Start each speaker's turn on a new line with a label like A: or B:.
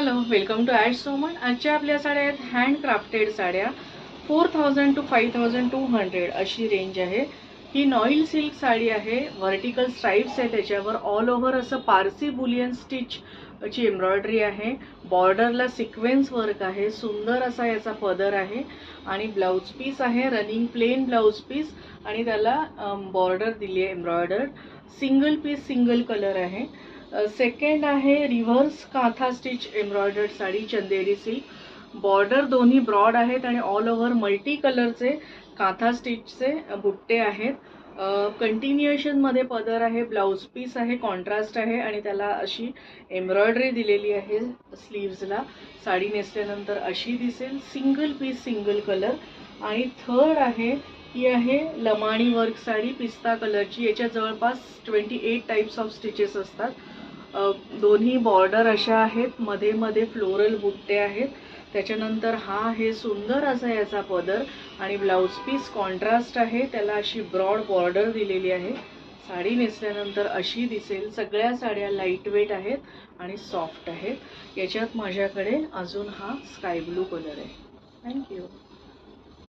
A: Hello, welcome to ad Soman. आजच्या आपल्या साड्या आहेत हँडक्राफ्टेड साड्या. 4000 to 5200 अशी रेंज आहे. ही नॉईल सिल्क साडी आहे. व्हर्टिकल स्ट्राइप्स आहे त्याच्यावर. ऑल ओव्हर असं पारसी बुलियन स्टिच ची एम्ब्रॉयडरी आहे. बॉर्डरला सिक्वेन्स वर्क आहे. सुंदर असा याचा पदर आहे आणि ब्लाउज पीस आहे. रनिंग प्लेन ब्लाउज पीस आणि त्याला बॉर्डर दिली आहे embroidered. Single piece single colour आहे. सेकंड आहे reverse kantha stitch embroidered sari Chanderi silk. Border दोन्ही ब्रॉड आहेत आणि ऑल ओव्हर मल्टी कलरचे काथा स्टिचचे बुट्टे आहेत. कंटिन्युएशन मध्ये पदर आहे. ब्लाउज पीस आहे. कॉन्ट्रास्ट आहे आणि त्याला अशी एम्ब्रॉयडरी दिलेली आहे स्लीव्सला. साडी नेसल्यानंतर अशी दिसेल. Single piece single colour. आणि थर्ड आहे ही आहे लमाणी वर्क साडी पिस्ता कलरची. याच्या जवळपास 28 टाइप्स ऑफ स्टिचेस असतात. दोन्ही बॉर्डर अशा आहेत. मध्ये मध्ये फ्लोरल बुट्टे आहेत. त्याच्यानंतर हा आहे सुंदर असा याचा पदर आणि ब्लाउज पीस कॉन्ट्रास्ट आहे. त्याला अशी ब्रॉड बॉर्डर दिलेली आहे. साडी नेसल्यानंतर अशी दिसेल. सगळ्या साड्या लाईट वेट आहेत आणि सॉफ्ट आहेत. याच्यात माझ्याकडे अजून हा स्काय ब्लू कलर आहे. थँक्यू.